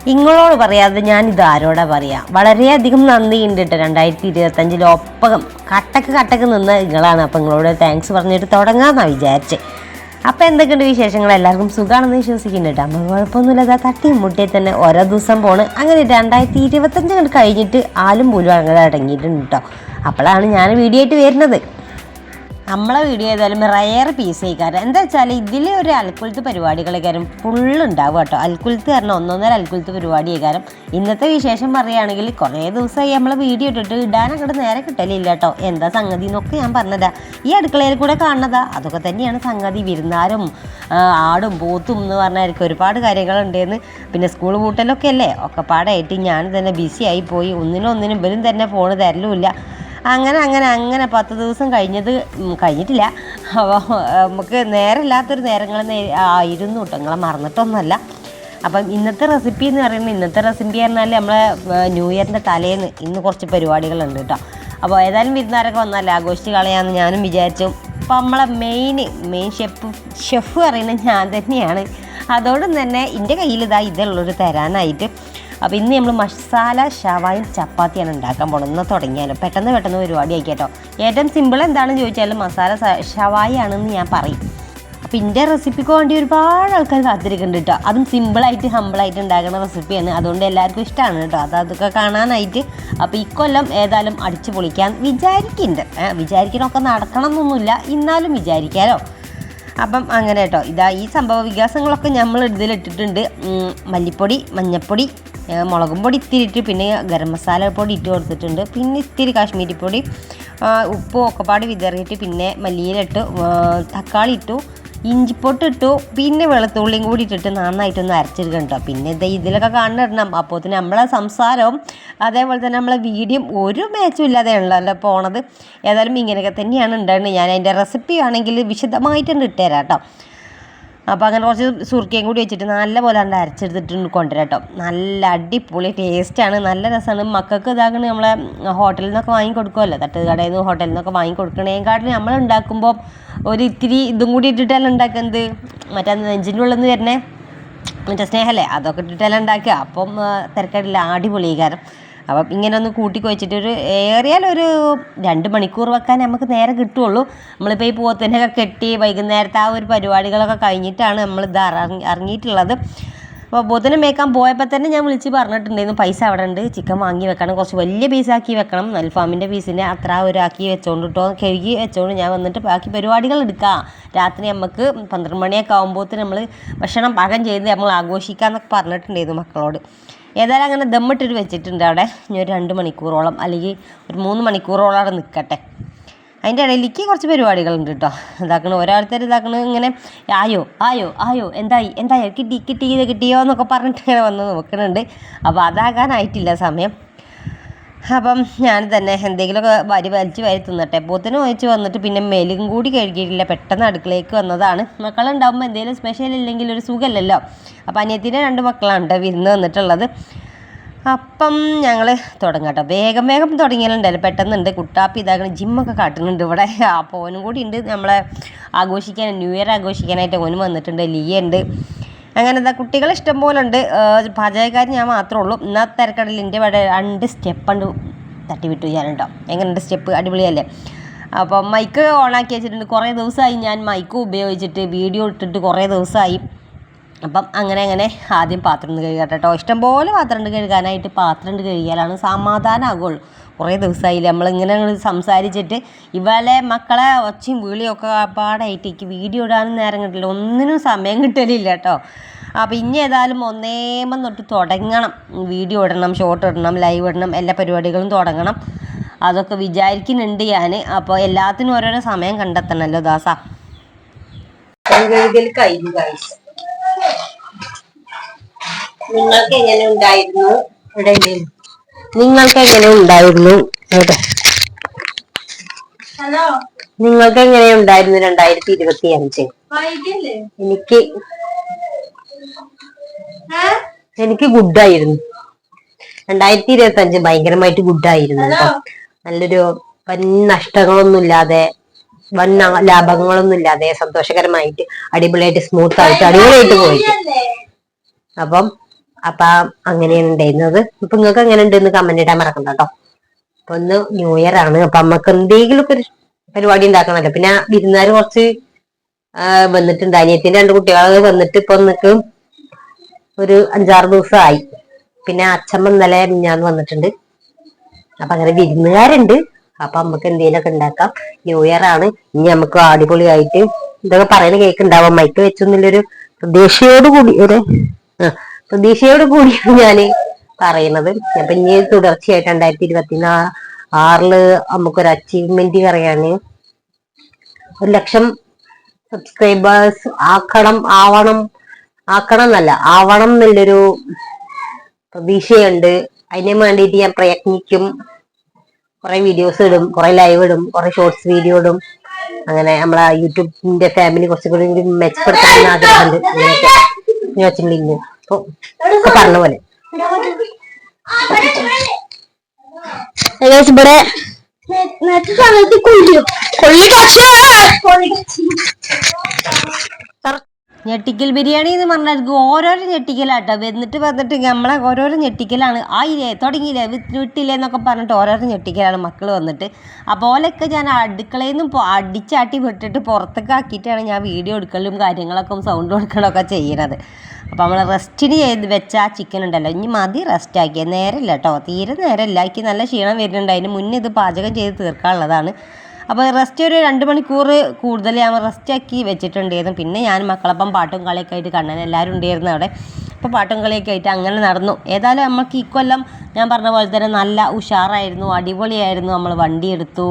നിങ്ങളോട് പറയാതെ ഞാനിത് ആരോടാ പറയാ. വളരെയധികം നന്ദിയുണ്ട് കേട്ടോ. 2025 ഒപ്പം കട്ടക്ക് നിന്ന നിങ്ങളാണ്. അപ്പം നിങ്ങളോട് താങ്ക്സ് പറഞ്ഞിട്ട് തുടങ്ങാമെന്നാണ് വിചാരിച്ചത്. അപ്പം എന്തൊക്കെയുണ്ട് വിശേഷങ്ങൾ? എല്ലാവർക്കും സുഖമാണെന്ന് വിശ്വസിക്കുന്നുണ്ട്. അമ്മ കുഴപ്പമൊന്നുമില്ല. തട്ടിയും മുട്ടിയിൽ തന്നെ ഓരോ ദിവസം പോണ്. അങ്ങനെ 2025 കഴിഞ്ഞിട്ട് ആലും പോലും അങ്ങനെ അടങ്ങിയിട്ടുണ്ട് കേട്ടോ. അപ്പോഴാണ് ഞാൻ വീഡിയോ ആയിട്ട് വരുന്നത്. നമ്മളെ വീഡിയോ ഏതായാലും റയർ പീസ് ആയിക്കാരം. എന്താ വെച്ചാൽ ഇതിൽ ഒരു അൽക്കുലത്ത് പരിപാടികളേക്കാരും ഫുള്ളുണ്ടാവും കേട്ടോ. അൽക്കുലത്ത് കാരണം 1.5 അൽക്കുലത്ത് പരിപാടി ആയിക്കാരം. ഇന്നത്തെ വിശേഷം പറയുകയാണെങ്കിൽ കുറേ ദിവസമായി നമ്മളെ വീഡിയോ ഇട്ടിട്ട് ഇടാനങ്ങോട്ട് നേരെ കിട്ടലില്ല കേട്ടോ. എന്താ സംഗതി എന്നൊക്കെ ഞാൻ പറഞ്ഞതാ. ഈ അടുക്കളയിൽ കൂടെ കാണുന്നതാ അതൊക്കെ തന്നെയാണ് സംഗതി. വിരുന്നാരും ആടും പോത്തും എന്ന് പറഞ്ഞായിരിക്കും ഒരുപാട് കാര്യങ്ങളുണ്ടെന്ന്. പിന്നെ സ്കൂൾ പൂട്ടലൊക്കെ അല്ലേ, ഒക്കെ പാടായിട്ട് ഞാൻ തന്നെ ബിസി ആയി പോയി. ഒന്നിനും ഇവരും തന്നെ ഫോണ് തരലുമില്ല. അങ്ങനെ 10 ദിവസം കഴിഞ്ഞിട്ടില്ല. അപ്പോൾ നമുക്ക് നേരമില്ലാത്തൊരു നേരങ്ങൾ ആയിരുന്നു കേട്ടോ. നിങ്ങളെ മറന്നിട്ടൊന്നുമല്ല. അപ്പം ഇന്നത്തെ റെസിപ്പി എന്ന് പറഞ്ഞാൽ നമ്മളെ ന്യൂ ഇയറിൻ്റെ തലേന്ന് ഇന്ന് കുറച്ച് പരിപാടികളുണ്ട് കേട്ടോ. അപ്പോൾ ഏതായാലും വിരുന്നാരൊക്കെ വന്നാൽ ആഘോഷിച്ച് കളയാമെന്ന് ഞാനും വിചാരിച്ചു. അപ്പോൾ നമ്മളെ മെയിൻ ഷെഫ് പറയുന്നത് ഞാൻ തന്നെയാണ്. അതോടൊപ്പം തന്നെ എൻ്റെ കയ്യിൽ ഇതുള്ളൊരു തരാനായിട്ട്. അപ്പോൾ ഇന്ന് നമ്മൾ മസാല ഷവായും ചപ്പാത്തിയാണ് ഉണ്ടാക്കാൻ പോകുന്നത്. ഇന്ന് തുടങ്ങിയാലും പെട്ടെന്ന് പരിപാടി ആയിക്കോട്ടോ. ഏറ്റവും സിമ്പിൾ എന്താണെന്ന് ചോദിച്ചാലും മസാല ഷവായി ആണെന്ന് ഞാൻ പറയും. അപ്പോൾ എൻ്റെ റെസിപ്പിക്ക് വേണ്ടി ഒരുപാട് ആൾക്കാർ കാത്തിരിക്കുന്നുണ്ട് കേട്ടോ. അതും സിമ്പിളായിട്ട് ഹമ്പിളായിട്ട് ഉണ്ടാക്കുന്ന റെസിപ്പിയാണ്. അതുകൊണ്ട് എല്ലാവർക്കും ഇഷ്ടമാണ് കേട്ടോ. അതൊക്കെ കാണാനായിട്ട്. അപ്പോൾ ഇക്കൊല്ലം ഏതായാലും അടിച്ചു പൊളിക്കാൻ വിചാരിക്കുന്നുണ്ട്. വിചാരിക്കണമൊക്കെ നടക്കണം എന്നൊന്നുമില്ല, എന്നാലും വിചാരിക്കാമല്ലോ. അപ്പം അങ്ങനെ കേട്ടോ. ഈ സംഭവ വികാസങ്ങളൊക്കെ നമ്മൾ ഇതിലിട്ടിട്ടുണ്ട്. മല്ലിപ്പൊടി, മഞ്ഞൾപ്പൊടി, മുളകും പൊടി ഇത്തിരി ഇട്ട്, പിന്നെ ഗരം മസാല പൊടി ഇട്ട് കൊടുത്തിട്ടുണ്ട്. പിന്നെ ഇത്തിരി കാശ്മീരി പൊടി, ഉപ്പും ഒക്കെപ്പാട് വിതറിയിട്ട്, പിന്നെ മല്ലിയിലിട്ടു, തക്കാളി ഇട്ടു, ഇഞ്ചിപ്പൊട്ട് ഇട്ടു, പിന്നെ വെളുത്തുള്ളിയും കൂടി ഇട്ടിട്ട് നന്നായിട്ടൊന്ന് അരച്ചെടുക്കണം കേട്ടോ. പിന്നെ ഇതിലൊക്കെ കാണണം. അപ്പോൾ തന്നെ നമ്മളെ സംസാരവും അതേപോലെ തന്നെ നമ്മളെ വീഡിയോ ഒരു മാച്ചും ഇല്ലാതെയാണല്ലോ പോണത്. ഏതായാലും ഇങ്ങനെയൊക്കെ തന്നെയാണ് ഉണ്ടാകുന്നത്. ഞാൻ അതിൻ്റെ റെസിപ്പി ആണെങ്കിൽ വിശദമായിട്ടുണ്ട് ഇട്ടുതരാം കേട്ടോ. അപ്പോൾ അങ്ങനെ കുറച്ച് സുർക്കയും കൂടി വെച്ചിട്ട് നല്ല പോലെ അരച്ചെടുത്തിട്ട് കൊണ്ടുവരാം കേട്ടോ. നല്ല അടിപൊളി ടേസ്റ്റാണ്, നല്ല രസമാണ്. മക്കൾക്ക് ഇതാകണം നമ്മളെ ഹോട്ടലിൽ നിന്നൊക്കെ വാങ്ങിക്കൊടുക്കുമല്ലോ, തട്ടുകടയിൽ നിന്ന് ഹോട്ടലിൽ നിന്നൊക്കെ വാങ്ങിക്കൊടുക്കണേക്കാട്ടിൽ നമ്മൾ ഉണ്ടാക്കുമ്പോൾ ഒരു ഇത്തിരി ഇതും കൂടി ഇട്ടിട്ടല്ല ഉണ്ടാക്കുന്നത്. മറ്റേ നെഞ്ചിൻ്റെ ഉള്ളിൽ നിന്ന് വരുന്നേ മറ്റേ സ്നേഹമല്ലേ, അതൊക്കെ ഇട്ടിട്ടെല്ലാം ഉണ്ടാക്കുക. അപ്പം തിരക്കായിട്ടില്ല, അടിപൊളി കാരണം. അപ്പം ഇങ്ങനെ ഒന്ന് കൂട്ടിക്ക് വെച്ചിട്ട് ഏറിയാലൊരു 2 മണിക്കൂർ വെക്കാൻ നമുക്ക് നേരെ കിട്ടുള്ളൂ. നമ്മളിപ്പോൾ ഈ പോത്തിനൊക്കെ കെട്ടി വൈകുന്നേരത്തെ ആ ഒരു പരിപാടികളൊക്കെ കഴിഞ്ഞിട്ടാണ് നമ്മളിത് ഇറങ്ങിയിട്ടുള്ളത്. അപ്പോൾ പോത്തിനെ മേക്കാൻ പോയപ്പോൾ തന്നെ ഞാൻ വിളിച്ച് പറഞ്ഞിട്ടുണ്ടായിരുന്നു പൈസ അവിടെ ഉണ്ട്, ചിക്കൻ വാങ്ങി വെക്കണം, കുറച്ച് വലിയ പീസാക്കി വെക്കണം. അൽഫാമിൻ്റെ പീസിനെ അത്ര ആക്കി വെച്ചോണ്ട് കേട്ടോ, കഴുകി വെച്ചോണ്ട് ഞാൻ വന്നിട്ട് ബാക്കി പരിപാടികൾ എടുക്കാം. രാത്രി നമുക്ക് 12 മണിയൊക്കെ ആകുമ്പോഴത്തേന് നമ്മൾ ഭക്ഷണം പാകം ചെയ്ത് നമ്മൾ ആഘോഷിക്കാമെന്നൊക്കെ പറഞ്ഞിട്ടുണ്ടായിരുന്നു മക്കളോട്. ഏതായാലും അങ്ങനെ ദമ്മിട്ടിട്ട് വെച്ചിട്ടുണ്ട് അവിടെ. ഇനി ഒരു 2 മണിക്കൂറോളം അല്ലെങ്കിൽ ഒരു 3 മണിക്കൂറോളം അവിടെ നിൽക്കട്ടെ. അതിൻ്റെ ഇടയിലേക്ക് കുറച്ച് പരിപാടികളുണ്ട് കേട്ടോ. ഇതാക്കണം ഓരോരുത്തർ ഇങ്ങനെ ആയോ എന്തായോ കിട്ടിയോ എന്നൊക്കെ പറഞ്ഞിട്ട് ഇങ്ങനെ വന്ന് നോക്കുന്നുണ്ട്. അപ്പോൾ അതാകാനായിട്ടില്ല സമയം. അപ്പം ഞാൻ തന്നെ എന്തെങ്കിലുമൊക്കെ വലിച്ചു തിന്നട്ടെ. പോത്തിന് വായിച്ച് വന്നിട്ട് പിന്നെ മെലും കൂടി കഴുകിയിട്ടില്ല, പെട്ടെന്ന് അടുക്കളയ്ക്ക് വന്നതാണ്. മക്കളുണ്ടാകുമ്പോൾ എന്തെങ്കിലും സ്പെഷ്യൽ ഇല്ലെങ്കിൽ ഒരു സുഖമല്ലല്ലോ. അപ്പം അനിയത്തിൻ്റെ 2 മക്കളാണ് വിരുന്ന് വന്നിട്ടുള്ളത്. അപ്പം ഞങ്ങൾ തുടങ്ങാം കേട്ടോ. വേഗം തുടങ്ങിയാലുണ്ടല്ലോ, പെട്ടെന്നുണ്ട്. കുട്ടാപ്പി ജിമ്മൊക്കെ കാട്ടുന്നുണ്ട് ഇവിടെ. അപ്പോൾ ഓനും കൂടി ഉണ്ട് നമ്മളെ ആഘോഷിക്കാൻ, ന്യൂ ഇയർ ആഘോഷിക്കാനായിട്ട് ഓനും വന്നിട്ടുണ്ട്. ലിയ ഉണ്ട്. അങ്ങനെ കുട്ടികൾ ഇഷ്ടം പോലെ ഉണ്ട്. പാചകക്കാർ ഞാൻ മാത്രമേ ഉള്ളൂ. എന്നാൽ തിരക്കടലിൽ എൻ്റെ ഇവിടെ 2 സ്റ്റെപ്പ് തട്ടിവിട്ടു ഞാനുണ്ടോ. എങ്ങനെയുണ്ട് സ്റ്റെപ്പ്? അടിപൊളിയല്ലേ? അപ്പം മൈക്ക് ഓണാക്കി വെച്ചിട്ടുണ്ട്. കുറേ ദിവസമായി ഞാൻ മൈക്ക് ഉപയോഗിച്ചിട്ട് വീഡിയോ ഇട്ടിട്ട് കുറേ ദിവസമായി. അപ്പം അങ്ങനെ ആദ്യം പാത്രം കഴുകട്ടെ കേട്ടോ. ഇഷ്ടംപോലെ പാത്രം കഴുകാനായിട്ട് പാത്രം കഴുകിയാലാണ് സമാധാനമാകുള്ളൂ. കുറേ ദിവസമായില്ലേ നമ്മളിങ്ങനെ സംസാരിച്ചിട്ട്. ഇവളെ മക്കളെ ഒച്ചയും വീളിയൊക്കെ പാടായിട്ട് എനിക്ക് വീഡിയോ ഇടാനും നേരം കിട്ടില്ല, ഒന്നിനും സമയം കിട്ടലില്ല കേട്ടോ. അപ്പോൾ ഇനി ഏതായാലും ഒന്നേമം തൊട്ട് തുടങ്ങണം. വീഡിയോ ഇടണം, ഷോർട്ട് ഇടണം, ലൈവ് ഇടണം, എല്ലാ പരിപാടികളും തുടങ്ങണം. അതൊക്കെ വിചാരിക്കുന്നുണ്ട് ഞാൻ. അപ്പോൾ എല്ലാത്തിനും ഓരോരോ സമയം കണ്ടെത്തണമല്ലോ ദാസ. നിങ്ങൾക്ക് എങ്ങനെ ഉണ്ടായിരുന്നു ഇവിടെ? നിങ്ങൾക്ക് എങ്ങനെ ഉണ്ടായിരുന്നു 2025? എനിക്ക് ഗുഡായിരുന്നു. 2025 ഭയങ്കരമായിട്ട് ഗുഡായിരുന്നു കേട്ടോ. നല്ലൊരു വൻ നഷ്ടങ്ങളൊന്നും ഇല്ലാതെ, വൻ ലാഭങ്ങളൊന്നും ഇല്ലാതെ, സന്തോഷകരമായിട്ട് അടിപൊളിയായിട്ട് സ്മൂത്ത് ആയിട്ട് അടിപൊളിയായിട്ട് പോയിട്ട്. അപ്പം അപ്പൊ അങ്ങനെയാണ് ഉണ്ടായിരുന്നത്. ഇപ്പൊ നിങ്ങൾക്ക് എങ്ങനെ ഉണ്ടെന്ന് കമന്റ് ഇടാൻ മറക്കണ്ട കേട്ടോ. അപ്പൊ ഒന്ന് ന്യൂ ഇയർ ആണ്. അപ്പൊ നമുക്ക് എന്തെങ്കിലും ഒക്കെ ഒരു പരിപാടി ഉണ്ടാക്കണമല്ലോ. പിന്നെ വിരുന്നുകാർ കുറച്ച് വന്നിട്ടുണ്ട്. അനിയത്തിന്റെ 2 കുട്ടികൾ വന്നിട്ട് ഇപ്പൊ നിനക്ക് ഒരു 5-6 ദിവസമായി. പിന്നെ അച്ഛമ്മ ഇന്നലെ മിഞ്ഞാന്ന് വന്നിട്ടുണ്ട്. അപ്പൊ അങ്ങനെ വിരുന്നുകാരുണ്ട്. അപ്പൊ നമുക്ക് എന്തെങ്കിലുമൊക്കെ ഉണ്ടാക്കാം. ന്യൂ ഇയർ ആണ്. ഇനി നമുക്ക് അടിപൊളിയായിട്ട് ഇതൊക്കെ പറയുന്ന കേൾക്കുണ്ടാവാം. മൈക്ക് വെച്ചൊന്നുമില്ലൊരു പ്രതീക്ഷയോട് കൂടിയാണ് ഞാന് പറയുന്നത്. അപ്പൊ ഇനി തുടർച്ചയായിട്ട് 2026 നമുക്കൊരു അച്ചീവ്മെന്റ് പറയാന് 1,00,000 സബ്സ്ക്രൈബേഴ്സ് ആക്കണം എന്നുള്ളൊരു പ്രതീക്ഷയുണ്ട്. അതിന് വേണ്ടിയിട്ട് ഞാൻ പ്രയത്നിക്കും. കുറെ വീഡിയോസ് ഇടും, കുറെ ലൈവ് ഇടും, കുറെ ഷോർട്സ് വീഡിയോ ഇടും. അങ്ങനെ നമ്മളെ യൂട്യൂബിന്റെ ഫാമിലി കുറച്ചുകൂടി മെച്ചപ്പെടുത്താൻ ആഗ്രഹമുണ്ട്. അങ്ങനെയൊക്കെ വെച്ചിട്ടുണ്ടെങ്കിൽ അപ്പൊ പറഞ്ഞ പോലെ ഇവിടെ ഞെട്ടിക്കൽ ബിരിയാണി എന്ന് പറഞ്ഞാൽ ഓരോരോ ഞെട്ടിക്കലാട്ടോ. വന്നിട്ട് നമ്മളെ ഓരോരോ ഞെട്ടിക്കലാണ്. ആയില്ലേ തുടങ്ങിയില്ലേ വിട്ടില്ലേ എന്നൊക്കെ പറഞ്ഞിട്ട് ഓരോരോ ഞെട്ടിക്കലാണ് മക്കൾ വന്നിട്ട്. അതുപോലെയൊക്കെ ഞാൻ അടുക്കളയിൽ നിന്ന് അടിച്ചാട്ടി വിട്ടിട്ട് പുറത്തൊക്കെ ആക്കിയിട്ടാണ് ഞാൻ വീഡിയോ എടുക്കലും കാര്യങ്ങളൊക്കെ സൗണ്ട് കൊടുക്കലൊക്കെ ചെയ്യുന്നത്. അപ്പോൾ നമ്മൾ റെസ്റ്റിന് വെച്ച ചിക്കൻ ഉണ്ടല്ലോ, ഇനി മതി റെസ്റ്റ് ആക്കിയത്. നേരമില്ല കേട്ടോ, തീരെ നേരമില്ല. എനിക്ക് നല്ല ക്ഷീണം വരുന്നുണ്ട്. അതിന് മുന്നേ ഇത് പാചകം ചെയ്ത് തീർക്കാനുള്ളതാണ്. അപ്പോൾ റെസ്റ്റ് ഒരു 2 മണിക്കൂർ കൂടുതൽ ഞാൻ റെസ്റ്റാക്കി വെച്ചിട്ടുണ്ടായിരുന്നു. പിന്നെ ഞാൻ മക്കളപ്പം പാട്ടും കളിയൊക്കെ ആയിട്ട് കണ്ണൻ എല്ലാവരും ഉണ്ടായിരുന്നു അവിടെ. അപ്പോൾ പാട്ടും കളിയൊക്കെ ആയിട്ട് അങ്ങനെ നടന്നു. ഏതായാലും നമുക്ക് ഇക്കൊല്ലം ഞാൻ പറഞ്ഞ പോലെ തന്നെ നല്ല ഉഷാറായിരുന്നു, അടിപൊളിയായിരുന്നു. നമ്മൾ വണ്ടി എടുത്തു,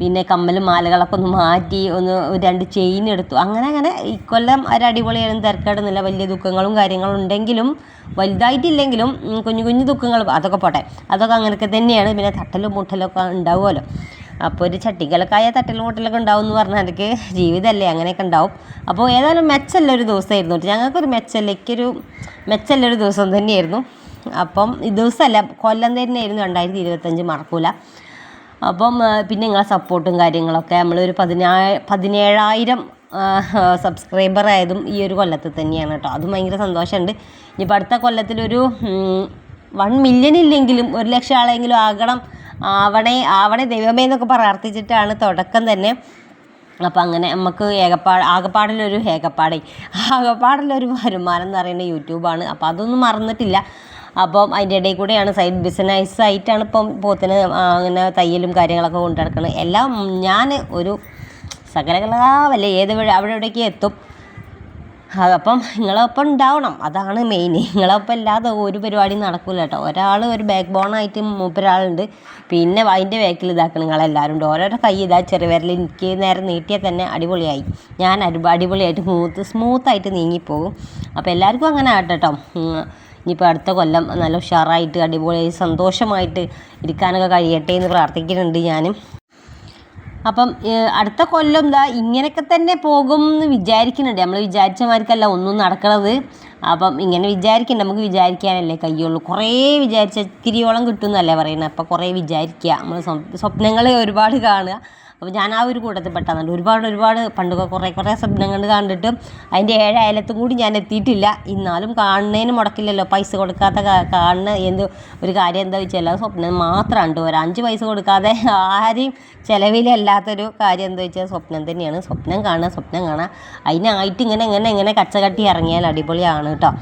പിന്നെ കമ്മലും മാലകളൊക്കെ ഒന്ന് മാറ്റി, 2 ചെയിൻ എടുത്തു. അങ്ങനെ ഇക്കൊല്ലം ഒരു അടിപൊളിയായിരുന്നു. തിരക്കേടുന്നില്ല. വലിയ ദുഃഖങ്ങളും കാര്യങ്ങളും ഉണ്ടെങ്കിലും വലുതായിട്ടില്ലെങ്കിലും കുഞ്ഞു ദുഃഖങ്ങൾ അതൊക്കെ പോട്ടെ, അതൊക്കെ അങ്ങനെയൊക്കെ തന്നെയാണ്. പിന്നെ തട്ടലും മുട്ടലൊക്കെ ഉണ്ടാവുമല്ലോ. അപ്പോൾ ഒരു ചട്ടിക്കലക്കായ തട്ടലും മുട്ടലൊക്കെ ഉണ്ടാവും എന്ന് പറഞ്ഞാൽ എനിക്ക് ജീവിതമല്ലേ, അങ്ങനെയൊക്കെ ഉണ്ടാവും. അപ്പോൾ ഏതായാലും മെച്ചല്ലൊരു ദിവസമായിരുന്നു. ഞങ്ങൾക്കൊരു മെച്ചല്ലൊരു ദിവസം തന്നെയായിരുന്നു. അപ്പം ഈ ദിവസമല്ല, കൊല്ലം തന്നെയായിരുന്നു 2025, മറക്കൂല. അപ്പം പിന്നെ നിങ്ങളെ സപ്പോർട്ടും കാര്യങ്ങളൊക്കെ നമ്മളൊരു 17,000 സബ്സ്ക്രൈബറായതും ഈ ഒരു കൊല്ലത്തിൽ തന്നെയാണ് കേട്ടോ. അതും ഭയങ്കര സന്തോഷമുണ്ട്. ഇനിയിപ്പോൾ അടുത്ത കൊല്ലത്തിലൊരു 1 മില്യൺ ഇല്ലെങ്കിലും 1,00,000 ആളെങ്കിലും ആവണേ ദൈവമേ എന്നൊക്കെ പ്രാർത്ഥിച്ചിട്ടാണ് തുടക്കം തന്നെ. അപ്പം അങ്ങനെ നമുക്ക് ആകപ്പാടിലൊരു വരുമാനം എന്ന് പറയുന്നത് യൂട്യൂബാണ്. അപ്പോൾ അതൊന്നും മറന്നിട്ടില്ല. അപ്പം അതിൻ്റെ ഇടയിൽ കൂടെയാണ് സൈഡ് ബിസിനസ് ആയിട്ടാണ് ഇപ്പം പോത്തിന് അങ്ങനെ തയ്യലും കാര്യങ്ങളൊക്കെ കൊണ്ടു നടക്കുന്നത്. എല്ലാം ഞാൻ ഒരു സകലകലാവല്ലേ ഏത് വഴി അവിടെ എവിടേക്ക് എത്തും. അപ്പം നിങ്ങളൊപ്പം ഉണ്ടാവണം, അതാണ് മെയിൻ. നിങ്ങളൊപ്പം ഇല്ലാതെ ഒരു പരിപാടിയും നടക്കില്ല കേട്ടോ. ഒരു ബാക്ക് ബോണായിട്ട് മൂപ്പരാളുണ്ട്. പിന്നെ അതിൻ്റെ ബാക്കിൽ ഇതാക്കണം നിങ്ങളെല്ലാവരും ഉണ്ട്. ഓരോരോ കൈ ചെറിയ വിരൽ എനിക്ക് നേരെ നീട്ടിയാൽ തന്നെ അടിപൊളിയായി. ഞാൻ അടിപൊളിയായിട്ട് സ്മൂത്തായിട്ട് നീങ്ങിപ്പോകും. അപ്പോൾ എല്ലാവർക്കും അങ്ങനെ ആട്ടോ. ഇനിയിപ്പോൾ അടുത്ത കൊല്ലം നല്ല ഉഷാറായിട്ട് അടിപൊളിയായി സന്തോഷമായിട്ട് ഇരിക്കാനൊക്കെ കഴിയട്ടെ എന്ന് പ്രാർത്ഥിക്കുന്നുണ്ട് ഞാനും. അപ്പം അടുത്ത കൊല്ലം ഇങ്ങനെയൊക്കെ തന്നെ പോകും എന്ന് വിചാരിക്കുന്നുണ്ട്. നമ്മൾ വിചാരിച്ച മാതിരിക്കല്ല ഒന്നും നടക്കണത്. അപ്പം ഇങ്ങനെ നമുക്ക് വിചാരിക്കാനല്ലേ കഴിയുള്ളൂ. കുറേ വിചാരിച്ച തിരിയോളം കിട്ടുമെന്നല്ലേ പറയുന്നത്. അപ്പോൾ കുറേ വിചാരിക്കുക, നമ്മൾ സ്വപ്നങ്ങൾ ഒരുപാട് കാണുക. അപ്പോൾ ഞാൻ ആ ഒരു കൂട്ടത്തിൽ പെട്ടാന്നുണ്ട്. ഒരുപാട് പണ്ടൊക്കെ കുറേ സ്വപ്നങ്ങൾ കണ്ടിട്ട് അതിൻ്റെ 7 അയലത്തും കൂടി ഞാൻ എത്തിയിട്ടില്ല. എന്നാലും കാണുന്നതിന് മുടക്കില്ലല്ലോ. പൈസ കൊടുക്കാത്ത കാണുന്ന ഒരു കാര്യം എന്താ വെച്ചാൽ അത് സ്വപ്നം മാത്രമാണ്. ഒരു 5 പൈസ കൊടുക്കാതെ ആരെയും ചിലവിലല്ലാത്തൊരു കാര്യം എന്താ വെച്ചാൽ സ്വപ്നം തന്നെയാണ്. സ്വപ്നം കാണുക. അതിനായിട്ട് ഇങ്ങനെ കച്ചകട്ടി ഇറങ്ങിയാൽ അടിപൊളിയാണ് കേട്ടോ.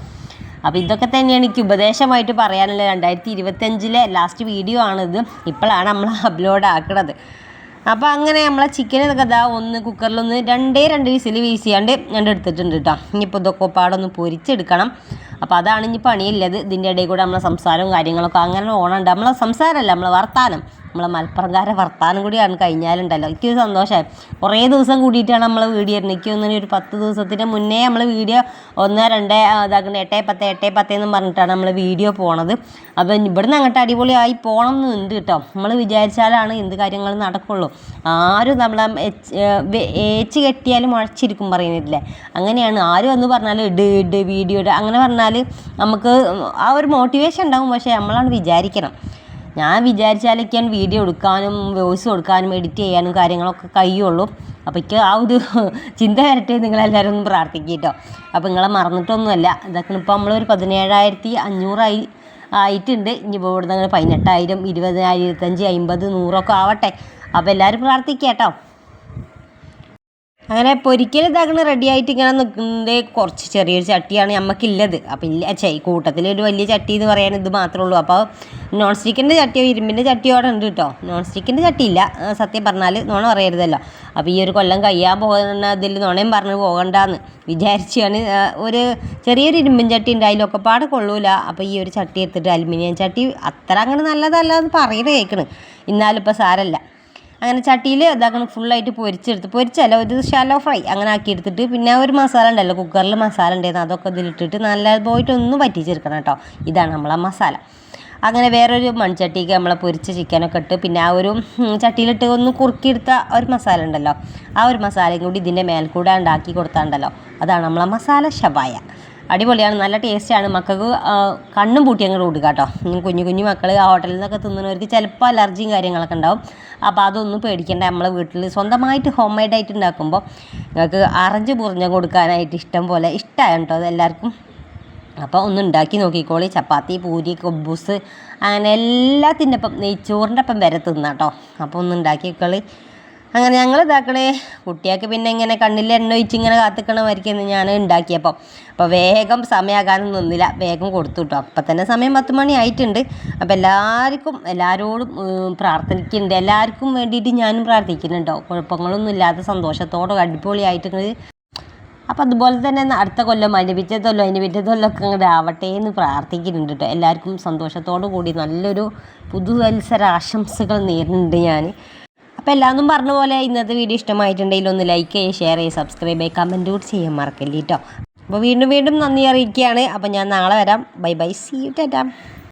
അപ്പോൾ ഇതൊക്കെ തന്നെയാണ് എനിക്ക് ഉപദേശമായിട്ട് പറയാനുള്ളത്. 2025 ലാസ്റ്റ് വീഡിയോ ആണിത്. ഇപ്പോഴാണ് നമ്മൾ അപ്ലോഡ് ആക്കണത്. അപ്പോൾ അങ്ങനെ നമ്മളെ ചിക്കനൊക്കെ ഒന്ന് കുക്കറിലൊന്ന് 2 വിസിൽ വീശിയാണ്ട് ഞാൻ എടുത്തിട്ടുണ്ട് കേട്ടോ. ഇനിയിപ്പോൾ ഇതൊക്കെ പാടൊന്ന് പൊരിച്ചെടുക്കണം. അപ്പോൾ അതാണ് ഇനി പണിയില്ലത്. ഇതിൻ്റെ ഇടയിൽ കൂടെ നമ്മളെ സംസാരവും കാര്യങ്ങളൊക്കെ അങ്ങനെ ഓണുണ്ട്. നമ്മളെ സംസാരമല്ല, നമ്മളെ വർത്താനം, നമ്മളെ മലപ്പുറംകാരെ വർത്താനം കൂടിയാണ് കഴിഞ്ഞാലുണ്ടല്ലോ. എനിക്കൊരു സന്തോഷമായി. കുറേ ദിവസം കൂടിയിട്ടാണ് നമ്മൾ വീഡിയോ ഇടുന്നത്. എനിക്ക് തോന്നുന്നു ഒരു 10 ദിവസത്തിന് മുന്നേ നമ്മൾ വീഡിയോ 1, 2 ഇതാക്കുന്നത് 8:10 എന്നും പറഞ്ഞിട്ടാണ് നമ്മൾ വീഡിയോ പോണത്. അപ്പോൾ ഇവിടുന്ന് അങ്ങോട്ട് അടിപൊളിയായി പോകണം എന്നുണ്ട് കേട്ടോ. നമ്മൾ വിചാരിച്ചാലാണ് എന്ത് കാര്യങ്ങളും നടക്കുള്ളൂ. ആരും നമ്മളെ ഏച്ച് കെട്ടിയാലും മുഴച്ചിരിക്കും പറയുന്നില്ലേ, അങ്ങനെയാണ്. ആരും എന്ന് പറഞ്ഞാൽ ഇട് വീഡിയോ അങ്ങനെ പറഞ്ഞാൽ നമുക്ക് ആ ഒരു മോട്ടിവേഷൻ ഉണ്ടാകും. പക്ഷേ നമ്മളാണ് വിചാരിക്കണം. ഞാൻ വിചാരിച്ചാലൊക്കെയാണ് വീഡിയോ എടുക്കാനും വോയിസ് കൊടുക്കാനും എഡിറ്റ് ചെയ്യാനും കാര്യങ്ങളൊക്കെ കഴിയുള്ളൂ. അപ്പോൾ എനിക്ക് ആ ഒരു ചിന്ത വരട്ടെ, നിങ്ങളെല്ലാവരും ഒന്ന് പ്രാർത്ഥിക്കുക കേട്ടോ. അപ്പോൾ നിങ്ങളെ മറന്നിട്ടൊന്നുമല്ല. ഇതൊക്കെ ഇപ്പോൾ നമ്മളൊരു 17,500 ആയിട്ടുണ്ട്. ഇനിയിപ്പോൾ ഇവിടുന്ന് അങ്ങനെ 18,000, 20,000, 25, 50, 100 ആവട്ടെ. അപ്പോൾ എല്ലാവരും പ്രാർത്ഥിക്കുക കേട്ടോ. അങ്ങനെ പൊരിക്കൽ ഇതാക്കണ റെഡി ആയിട്ട് ഇങ്ങനെ നിൽക്കുന്നത് കുറച്ച് ചെറിയൊരു ചട്ടിയാണ് നമുക്കുള്ളത്. അപ്പോൾ ഇല്ല കൂട്ടത്തിലൊരു വലിയ ചട്ടി എന്ന് പറയാൻ ഇത് മാത്രമേ ഉള്ളൂ. അപ്പോൾ നോൺ സ്റ്റിക്കിൻ്റെ ചട്ടിയോ ഇരുമ്പിൻ്റെ ചട്ടിയോ അവിടെ ഉണ്ട് കേട്ടോ. നോൺ സ്റ്റിക്കിൻ്റെ ചട്ടിയില്ല, സത്യം പറഞ്ഞാൽ നോണ പറയരുതല്ലോ. അപ്പോൾ ഈ ഒരു കൊല്ലം കഴിയാൻ പോകുന്ന ഇതിൽ നോണയും പറഞ്ഞ് പോകണ്ടെന്ന് വിചാരിച്ചാണ്. ഒരു ചെറിയൊരു ഇരുമ്പിൻ ചട്ടി ഉണ്ട്, അതിലൊക്കെ പാടെ കൊള്ളൂല. അപ്പോൾ ഈ ഒരു ചട്ടി എടുത്തിട്ട് അലുമിനിയം ചട്ടി അത്ര അങ്ങനെ നല്ലതല്ല എന്ന് പറയുന്നത് കേൾക്കണ്. എന്നാലും ഇപ്പോൾ സാരല്ല. അങ്ങനെ ചട്ടിയിൽ ഇതാക്കണം ഫുള്ളായിട്ട് പൊരിച്ചല്ല, ഒരു ഷാലോ ഫ്രൈ അങ്ങനെ ആക്കി എടുത്തിട്ട് പിന്നെ ഒരു മസാല ഉണ്ടല്ലോ, കുക്കറിൽ മസാല ഉണ്ടായിരുന്നു, അതൊക്കെ ഇതിലിട്ടിട്ട് നല്ല പോയിട്ടൊന്ന് വറ്റിച്ചെടുക്കണം കേട്ടോ. ഇതാണ് നമ്മളെ മസാല. അങ്ങനെ വേറൊരു മൺചട്ടിക്ക് നമ്മളെ പൊരിച്ച ചിക്കനൊക്കെ ഇട്ട് പിന്നെ ആ ഒരു ചട്ടിയിലിട്ട് ഒന്ന് കുറുക്കിയെടുത്ത ഒരു മസാല ഉണ്ടല്ലോ, ആ ഒരു മസാലയും കൂടി ഇതിൻ്റെ മേൽക്കൂടെ ഉണ്ടാക്കി കൊടുത്താണ്ടല്ലോ, അതാണ് നമ്മളെ മസാല ഷവായ. അടിപൊളിയാണ്, നല്ല ടേസ്റ്റാണ്. മക്കൾക്ക് കണ്ണും പൂട്ടി അങ്ങോട്ട് കൊടുക്കുക കേട്ടോ. കുഞ്ഞു മക്കൾ ഹോട്ടലിൽ നിന്നൊക്കെ തിന്നുന്നവർക്ക് ചിലപ്പോൾ അലർജിയും കാര്യങ്ങളൊക്കെ ഉണ്ടാവും. അപ്പോൾ അതൊന്നും പേടിക്കേണ്ട. നമ്മളെ വീട്ടിൽ സ്വന്തമായിട്ട് ഹോം മെയ്ഡായിട്ട് ഉണ്ടാക്കുമ്പോൾ നിങ്ങൾക്ക് അറഞ്ച് പുറിഞ്ഞ് കൊടുക്കാനായിട്ട് ഇഷ്ടം പോലെ ഇഷ്ടമാണ് കേട്ടോ അത് എല്ലാവർക്കും. അപ്പോൾ ഒന്ന് ഉണ്ടാക്കി നോക്കിക്കോളി. ചപ്പാത്തി, പൂരി, കുബൂസ് അങ്ങനെ എല്ലാത്തിൻ്റെ ഒപ്പം നെയ്ച്ചോറിൻ്റെ ഒപ്പം വരെ തിന്നാം കേട്ടോ. അപ്പോൾ ഒന്ന് ഉണ്ടാക്കിക്കോളി. അങ്ങനെ ഞങ്ങൾ ഇതാക്കണേ കുട്ടിയൊക്കെ പിന്നെ ഇങ്ങനെ കണ്ണിൽ എണ്ണ ഒഴിച്ച് ഇങ്ങനെ കാത്തിക്കണമായിരിക്കും ഞാൻ ഉണ്ടാക്കിയപ്പോൾ. അപ്പോൾ വേഗം സമയമാകാനും നിന്നില്ല, വേഗം കൊടുത്തു കേട്ടോ. അപ്പം തന്നെ സമയം 10 മണി ആയിട്ടുണ്ട്. അപ്പോൾ എല്ലാവരോടും പ്രാർത്ഥിക്കുന്നുണ്ട്, എല്ലാവർക്കും വേണ്ടിയിട്ട് ഞാനും പ്രാർത്ഥിക്കുന്നുണ്ടോ, കുഴപ്പങ്ങളൊന്നും ഇല്ലാതെ സന്തോഷത്തോടെ അടിപൊളിയായിട്ട്. അപ്പോൾ അതുപോലെ തന്നെ അടുത്ത കൊല്ലം അതിൻ്റെ പിറ്റേതൊല്ലം ഒക്കെ അങ്ങോട്ട് ആവട്ടെ എന്ന് പ്രാർത്ഥിക്കുന്നുണ്ട് കേട്ടോ. എല്ലാവർക്കും സന്തോഷത്തോടു കൂടി നല്ലൊരു പുതുവത്സര ആശംസകൾ നേരുന്നുണ്ട് ഞാൻ. അപ്പോൾ എല്ലാവരും പറഞ്ഞ പോലെ ഇന്നത്തെ വീഡിയോ ഇഷ്ടമായിട്ടുണ്ടെങ്കിൽ ഒന്ന് ലൈക്ക് ചെയ്യുക, ഷെയർ ചെയ്യുക, സബ്സ്ക്രൈബ് ചെയ്യുക, കമൻറ്റ് കൂടി ചെയ്യാൻ മറക്കല്ലേ കേട്ടോ. അപ്പോൾ വീണ്ടും നന്ദി അറിയിക്കുകയാണ്. അപ്പോൾ ഞാൻ നാളെ വരാം. Bye bye, see you, Tata.